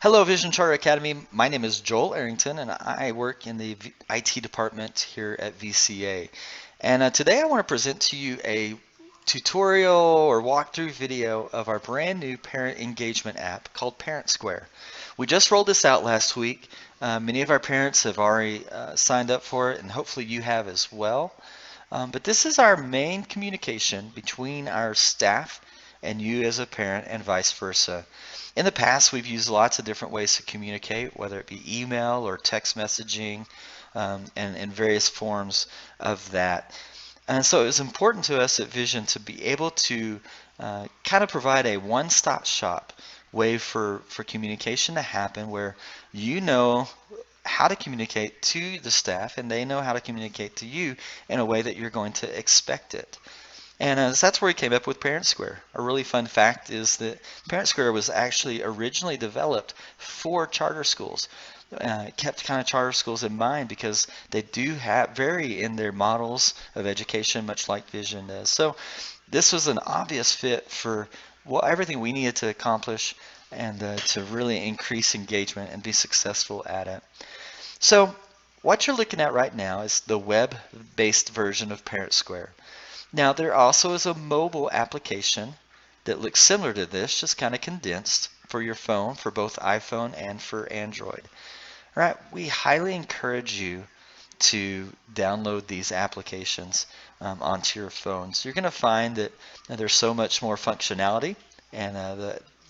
Hello, Vision Charter Academy. My name is Joel Arrington, and I work in the IT department here at VCA. And today I want to present to you a tutorial or walkthrough video of our brand new parent engagement app called ParentSquare. We just rolled this out last week. Many of our parents have already signed up for it, and hopefully you have as well. But this is our main communication between our staff and you as a parent and vice versa. In the past, we've used lots of different ways to communicate, whether it be email or text messaging, and various forms of that. And so it was important to us at Vision to be able to kind of provide a one-stop shop way for communication to happen where you know how to communicate to the staff and they know how to communicate to you in a way that you're going to expect it. And so that's where we came up with ParentSquare. A really fun fact is that ParentSquare was actually originally developed for charter schools. It kept kind of charter schools in mind because they do vary in their models of education, much like Vision does. So this was an obvious fit for everything we needed to accomplish and to really increase engagement and be successful at it. So what you're looking at right now is the web-based version of ParentSquare. Now there also is a mobile application that looks similar to this, just kind of condensed for your phone, for both iPhone and for Android. All right, we highly encourage you to download these applications onto your phones. You're going to find that there's so much more functionality, and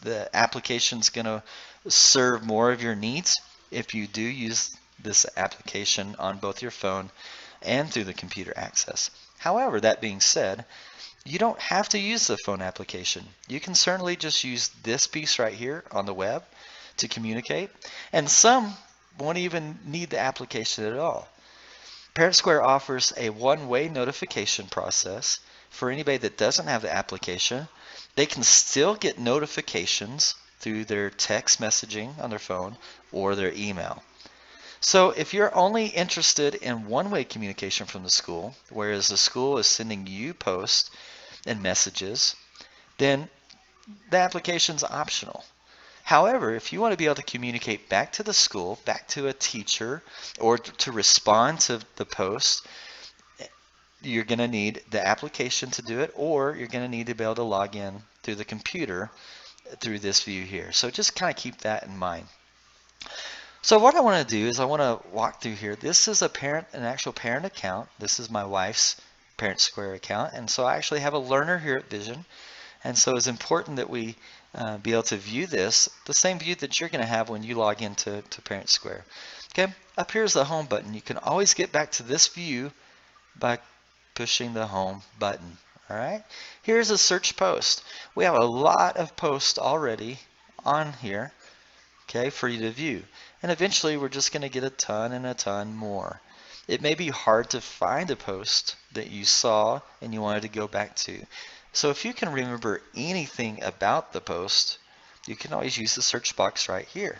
the application's going to serve more of your needs if you do use this application on both your phone and through the computer access. However, that being said, you don't have to use the phone application. You can certainly just use this piece right here on the web to communicate, and some won't even need the application at all. ParentSquare offers a one-way notification process for anybody that doesn't have the application. They can still get notifications through their text messaging on their phone or their email. So if you're only interested in one-way communication from the school, whereas the school is sending you posts and messages, then the application's optional. However, if you want to be able to communicate back to the school, back to a teacher, or to respond to the post, you're going to need the application to do it, or you're going to need to be able to log in through the computer through this view here. So just kind of keep that in mind. So what I want to do is I want to walk through here. This is an actual parent account. This is my wife's ParentSquare account, and so I actually have a learner here at Vision, and so it's important that we be able to view this the same view that you're going to have when you log into ParentSquare. Okay, up here is the home button. You can always get back to this view by pushing the home button. All right, here's a search post. We have a lot of posts already on here, okay, for you to view. And eventually we're just going to get a ton and a ton more. It may be hard to find a post that you saw and you wanted to go back to. So if you can remember anything about the post, you can always use the search box right here.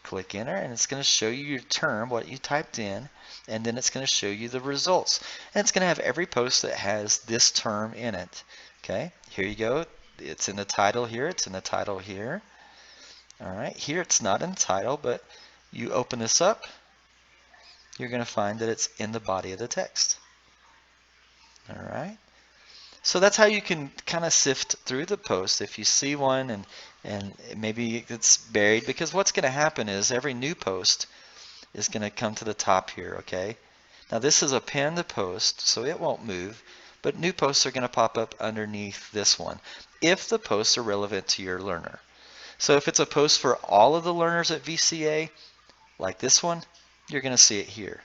Click enter and it's going to show you your term, what you typed in, and then it's going to show you the results. And it's going to have every post that has this term in it. Okay, here you go. It's in the title here, it's in the title here. All right, here it's not in the title, but you open this up, you're going to find that it's in the body of the text. All right, so that's how you can kind of sift through the post if you see one and maybe it's buried, because what's going to happen is every new post is going to come to the top here, okay? Now this is a pinned post, so it won't move, but new posts are going to pop up underneath this one if the posts are relevant to your learner. So if it's a post for all of the learners at VCA, like this one, you're going to see it here.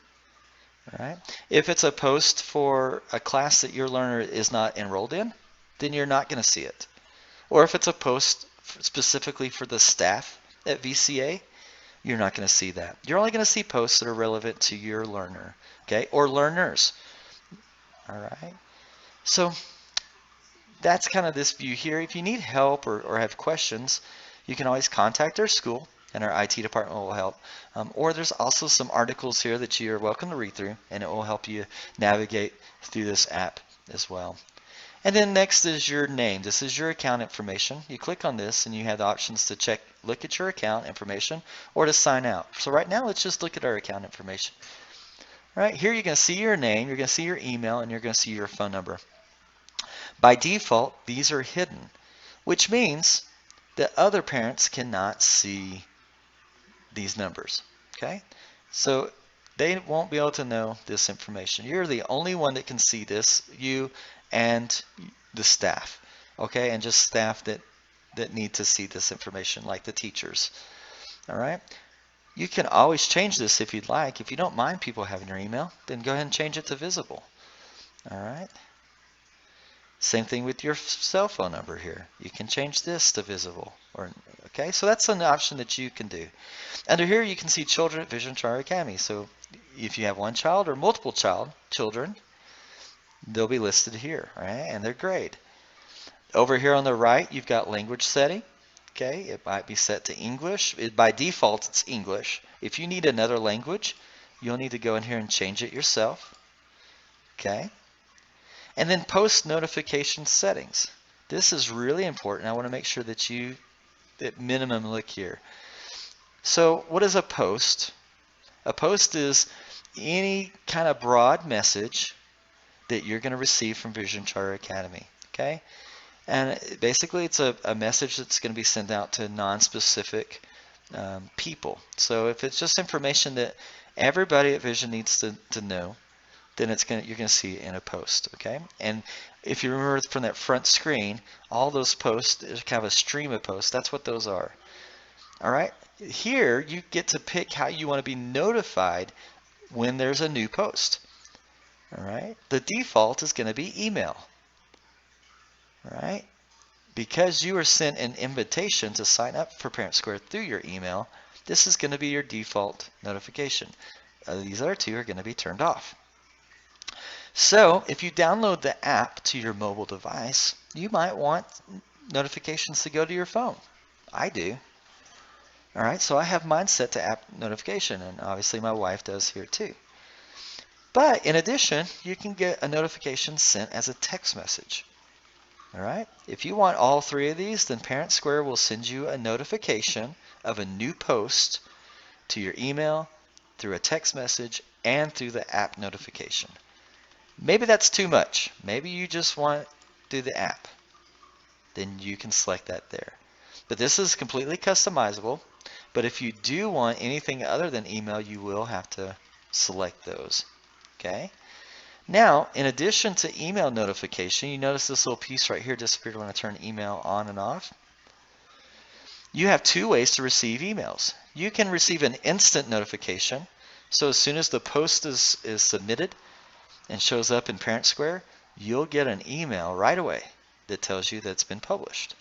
All right. If it's a post for a class that your learner is not enrolled in, then you're not going to see it. Or if it's a post specifically for the staff at VCA, you're not going to see that. You're only going to see posts that are relevant to your learner, okay, or learners. All right. So that's kind of this view here. If you need help or have questions, you can always contact our school and our IT department will help. Or there's also some articles here that you're welcome to read through, and it will help you navigate through this app as well. And then next is your name. This is your account information. You click on this and you have the options to look at your account information or to sign out. So right now, let's just look at our account information. All right, here you're going to see your name, you're going to see your email, and you're going to see your phone number. By default, these are hidden, which means that other parents cannot see these numbers. Okay, so they won't be able to know this information. You're the only one that can see this, you and the staff. Okay, and just staff that need to see this information, like the teachers. All right, you can always change this if you'd like. If you don't mind people having your email, then go ahead and change it to visible. All right. Same thing with your cell phone number here. You can change this to visible. Okay, so that's an option that you can do. Under here, you can see children at Vision Charter Academy. So if you have one child or multiple children, they'll be listed here, right? And their grade. Over here on the right, you've got language setting. Okay, it might be set to English. By default, it's English. If you need another language, you'll need to go in here and change it yourself. Okay. And then post notification settings. This is really important. I want to make sure that you, at minimum, look here. So what is a post? A post is any kind of broad message that you're going to receive from Vision Charter Academy. Okay? And basically it's a message that's going to be sent out to non-specific people. So if it's just information that everybody at Vision needs to know, then you're going to see it in a post, okay? And if you remember from that front screen, all those posts, there's kind of a stream of posts. That's what those are. All right? Here, you get to pick how you want to be notified when there's a new post. All right? The default is going to be email. All right? Because you were sent an invitation to sign up for ParentSquare through your email, this is going to be your default notification. These other two are going to be turned off. So if you download the app to your mobile device, you might want notifications to go to your phone. I do. All right, so I have mine set to app notification, and obviously my wife does here too. But in addition, you can get a notification sent as a text message. All right, if you want all three of these, then ParentSquare will send you a notification of a new post to your email, through a text message, and through the app notification. Maybe that's too much. Maybe you just want through the app. Then you can select that there. But this is completely customizable. But if you do want anything other than email, you will have to select those. Okay? Now, in addition to email notification, you notice this little piece right here disappeared when I turn email on and off. You have two ways to receive emails. You can receive an instant notification. So as soon as the post is submitted, and shows up in ParentSquare, you'll get an email right away that tells you that it's been published.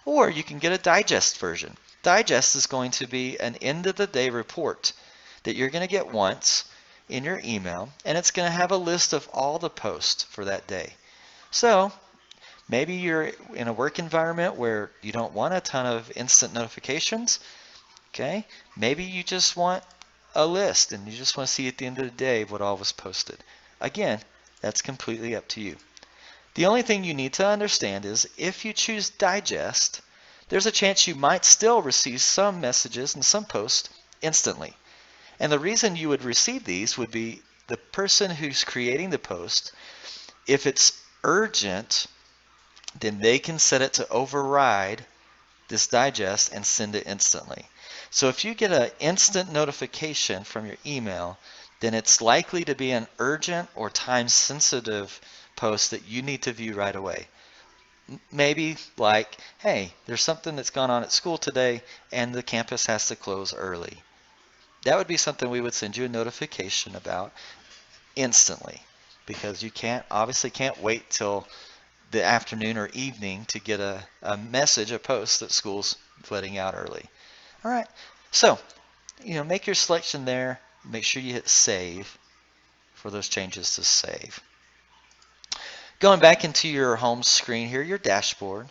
Or you can get a digest version. Digest is going to be an end-of-the-day report that you're going to get once in your email, and it's going to have a list of all the posts for that day. So maybe you're in a work environment where you don't want a ton of instant notifications. Okay, maybe you just want a list and you just want to see at the end of the day what all was posted. Again, that's completely up to you. The only thing you need to understand is if you choose digest, there's a chance you might still receive some messages and some posts instantly. And the reason you would receive these would be the person who's creating the post, if it's urgent, then they can set it to override this digest and send it instantly. So if you get an instant notification from your email, then it's likely to be an urgent or time-sensitive post that you need to view right away. Maybe like, hey, there's something that's gone on at school today and the campus has to close early. That would be something we would send you a notification about instantly, because you obviously can't wait till the afternoon or evening to get a message, a post that school's letting out early. All right, so make your selection there. Make sure you hit save for those changes to save. Going back into your home screen here, your dashboard.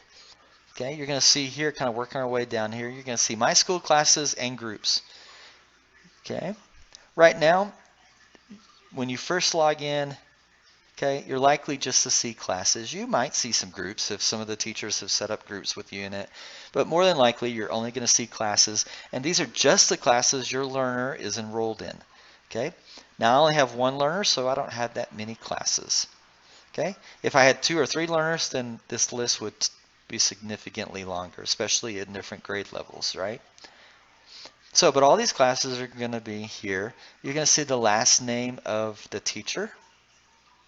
Okay, you're going to see here, kind of working our way down here, you're going to see my school classes and groups. Okay, right now, when you first log in, Okay, you're likely just to see classes. You might see some groups if some of the teachers have set up groups with you in it, but more than likely you're only going to see classes, and these are just the classes your learner is enrolled in. Okay, now I only have one learner, so I don't have that many classes. Okay, if I had 2 or 3 learners, then this list would be significantly longer, especially in different grade levels, right? So, but all these classes are going to be here. You're going to see the last name of the teacher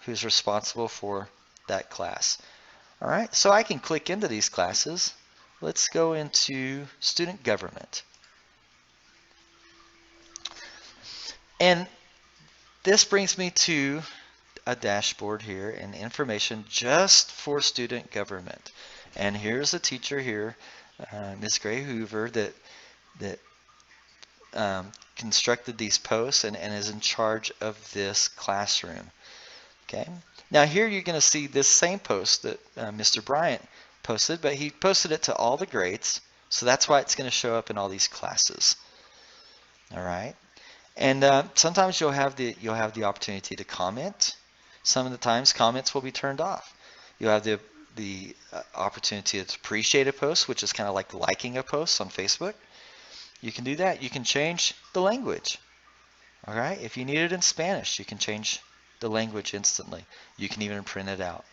who's responsible for that class. All right, so I can click into these classes. Let's go into student government. And this brings me to a dashboard here and information just for student government. And here's a teacher here, Ms. Gray Hoover, that constructed these posts and is in charge of this classroom. Okay. Now here you're going to see this same post that Mr. Bryant posted, but he posted it to all the grades, so that's why it's going to show up in all these classes. All right. And sometimes you'll have the opportunity to comment. Some of the times comments will be turned off. You'll have the opportunity to appreciate a post, which is kind of like liking a post on Facebook. You can do that. You can change the language. All right. If you need it in Spanish, you can change the language instantly. You can even print it out.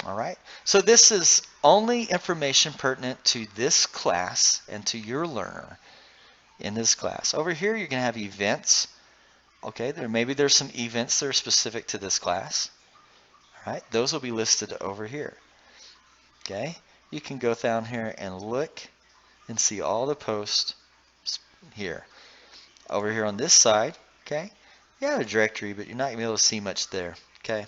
All right. So this is only information pertinent to this class and to your learner in this class. Over here, you're going to have events. Okay, maybe there's some events that are specific to this class. All right, those will be listed over here. Okay, you can go down here and look and see all the posts here. Over here on this side, okay, you have a directory, but you're not going to be able to see much there. Okay,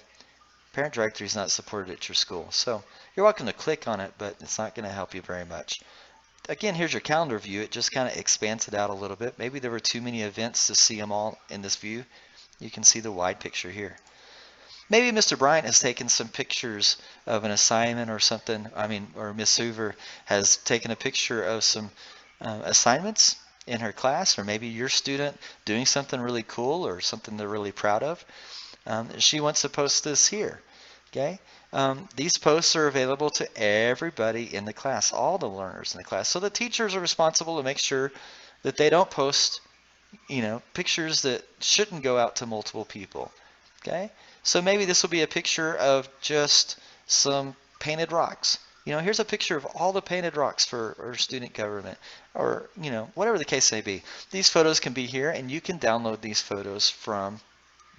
parent directory is not supported at your school, so you're welcome to click on it, but it's not going to help you very much. Again, here's your calendar view. It just kind of expands it out a little bit. Maybe there were too many events to see them all in this view. You can see the wide picture here. Maybe Mr. Bryant has taken some pictures of an assignment or something. Or Miss Hoover has taken a picture of some assignments in her class, or maybe your student doing something really cool or something they're really proud of. She wants to post this here. Okay. These posts are available to everybody in the class, all the learners in the class. So the teachers are responsible to make sure that they don't post, pictures that shouldn't go out to multiple people. Okay, so maybe this will be a picture of just some painted rocks. Here's a picture of all the painted rocks for our student government, or whatever the case may be. These photos can be here, and you can download these photos from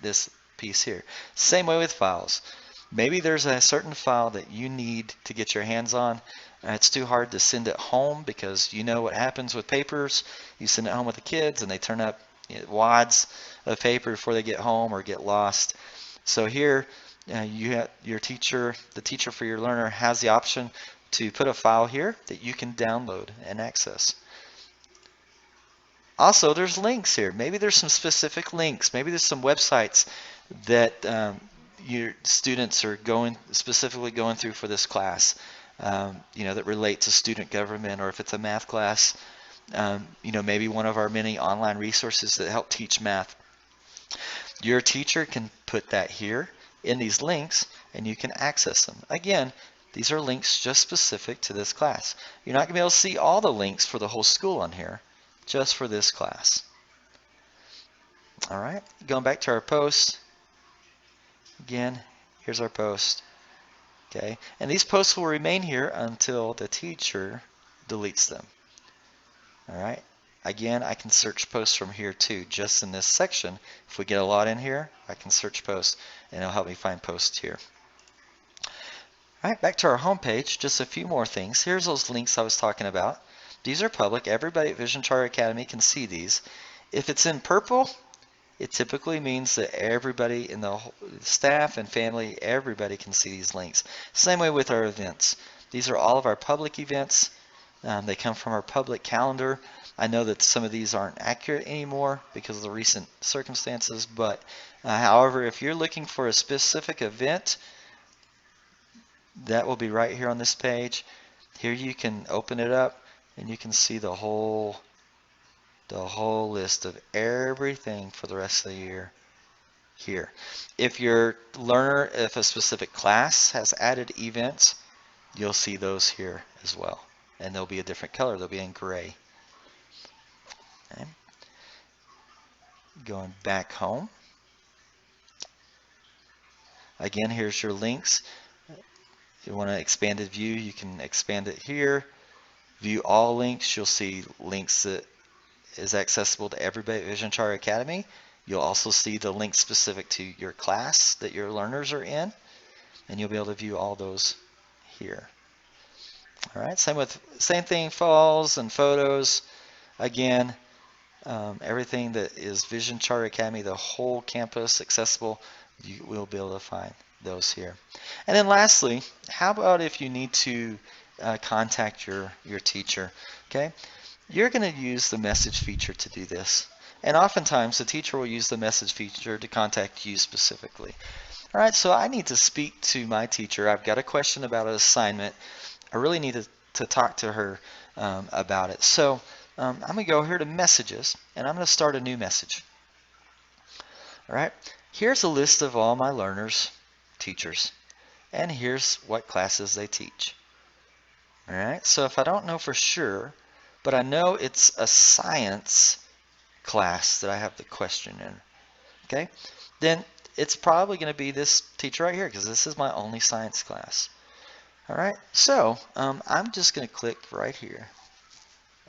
this piece here. Same way with files. Maybe there's a certain file that you need to get your hands on. It's too hard to send it home because you know what happens with papers. You send it home with the kids and they turn up wads of paper before they get home or get lost. So here you have your teacher, the teacher for your learner has the option to put a file here that you can download and access. Also, there's links here. Maybe there's some specific links. Maybe there's some websites that your students are specifically going through for this class, that relate to student government, or if it's a math class, maybe one of our many online resources that help teach math. Your teacher can put that here in these links, and you can access them. Again, these are links just specific to this class. You're not going to be able to see all the links for the whole school on here, just for this class. All right, going back to our post. Again, here's our post. Okay, and these posts will remain here until the teacher deletes them. All right, again, I can search posts from here too, just in this section. If we get a lot in here, I can search posts, and it'll help me find posts here. All right, back to our home page, just a few more things. Here's those links I was talking about. These are public. Everybody at Vision Charter Academy can see these. If it's in purple, it typically means that everybody in the staff and family, everybody can see these links. Same way with our events. These are all of our public events. They come from our public calendar. I know that some of these aren't accurate anymore because of the recent circumstances, but however, if you're looking for a specific event, that will be right here on this page. Here you can open it up and you can see the whole list of everything for the rest of the year. here. If your learner, if a specific class has added events, you'll see those here as well. And they'll be a different color. They'll be in gray. Okay. Going back home. Again, here's your links. If you want an expanded view, you can expand it here. View all links. You'll see links that is accessible to everybody at Vision Charter Academy. You'll also see the links specific to your class that your learners are in, and you'll be able to view all those here. All right, same thing, files and photos. Again, everything that is Vision Charter Academy, the whole campus accessible, you will be able to find those here. And then lastly, how about if you need to contact your teacher? Okay, you're going to use the message feature to do this. And oftentimes the teacher will use the message feature to contact you specifically. All right, so I need to speak to my teacher. I've got a question about an assignment. I really need to talk to her about it. So I'm going to go here to messages, and I'm going to start a new message. All right, here's a list of all my learners, teachers, and here's what classes they teach. All right, so if I don't know for sure, but I know it's a science class that I have the question in, okay, then it's probably going to be this teacher right here because this is my only science class. All right, so I'm just going to click right here.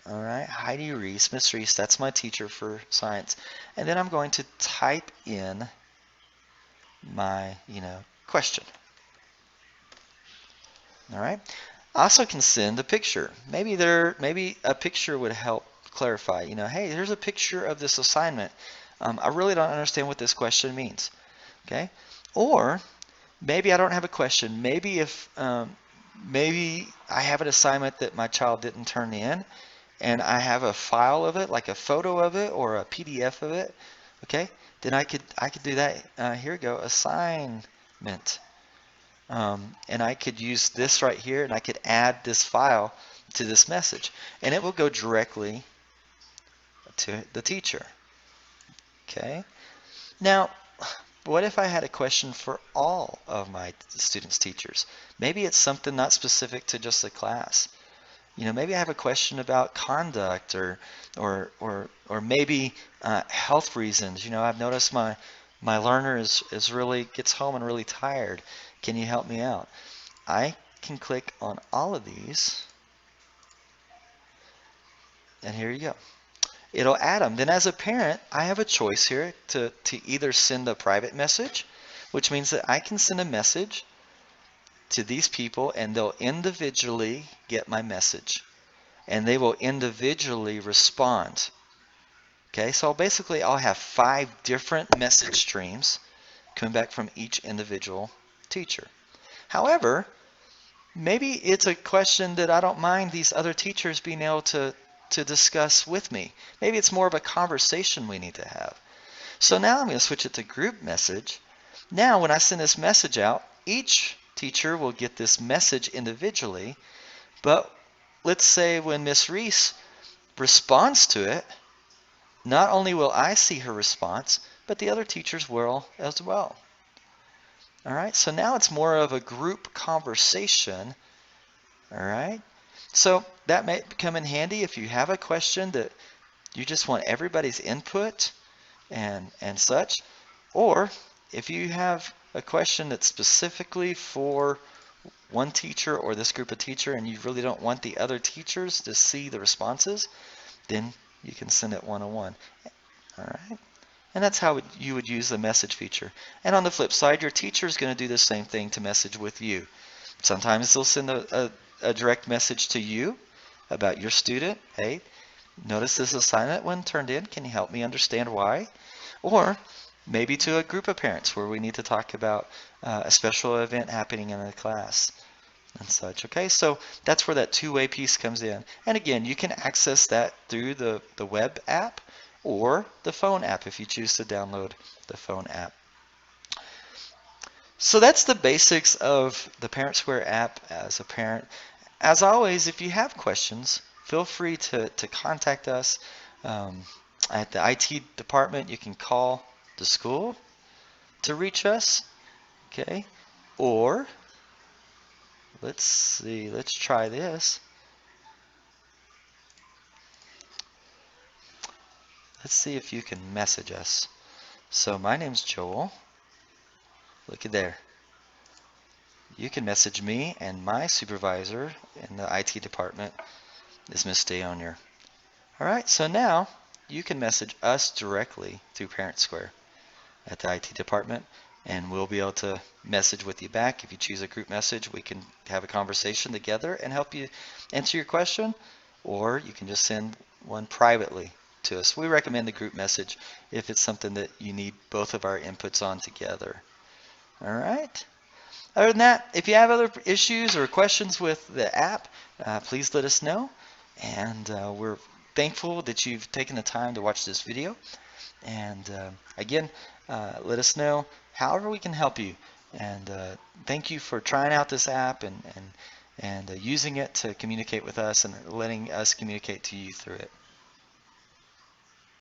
All right, Heidi Reese, Miss Reese, that's my teacher for science. And then I'm going to type in my, question. All right. I also can send a picture. Maybe a picture would help clarify. Hey, here's a picture of this assignment. I really don't understand what this question means. Okay. Or maybe I don't have a question. Maybe maybe I have an assignment that my child didn't turn in, and I have a file of it, like a photo of it or a PDF of it. Okay. Then I could do that. Here we go. Assignment. And I could use this right here, and I could add this file to this message, and it will go directly to the teacher. Okay. Now, what if I had a question for all of my students' teachers? Maybe it's something not specific to just the class. Maybe I have a question about conduct or maybe health reasons. I've noticed my learner is really gets home and really tired. Can you help me out? I can click on all of these, and here you go. It'll add them. Then as a parent, I have a choice here to either send a private message, which means that I can send a message to these people, and they'll individually get my message, and they will individually respond. Okay, so basically I'll have 5 different message streams coming back from each individual teacher. However, maybe it's a question that I don't mind these other teachers being able to discuss with me. Maybe it's more of a conversation we need to have. So now I'm going to switch it to group message. Now when I send this message out, each teacher will get this message individually, but let's say when Miss Reese responds to it, not only will I see her response, but the other teachers will as well. All right, so now it's more of a group conversation. All right, so that may come in handy if you have a question that you just want everybody's input and such, or if you have a question that's specifically for one teacher or this group of teacher and you really don't want the other teachers to see the responses, then you can send it one-on-one. All right. And that's how you would use the message feature. And on the flip side, your teacher is going to do the same thing to message with you. Sometimes they'll send a direct message to you about your student. Hey, notice this assignment wasn't turned in. Can you help me understand why? Or maybe to a group of parents where we need to talk about a special event happening in a class and such. Okay, so that's where that two-way piece comes in. And again, you can access that through the web app or the phone app if you choose to download the phone app. So that's the basics of the ParentSquare app as a parent. As always, if you have questions, feel free to contact us at the IT department. You can call the school, to reach us. Okay, or let's see, let's try this. Let's see if you can message us. So my name's Joel. Look at there. You can message me, and my supervisor in the IT department is Miss Dayonier. All right, so now you can message us directly through ParentSquare at the IT department, and we'll be able to message with you back. If you choose a group message, we can have a conversation together and help you answer your question, or you can just send one privately to us. We recommend the group message if it's something that you need both of our inputs on together. All right. Other than that, if you have other issues or questions with the app, please let us know. And we're thankful that you've taken the time to watch this video. And again, let us know however we can help you. And thank you for trying out this app and using it to communicate with us and letting us communicate to you through it.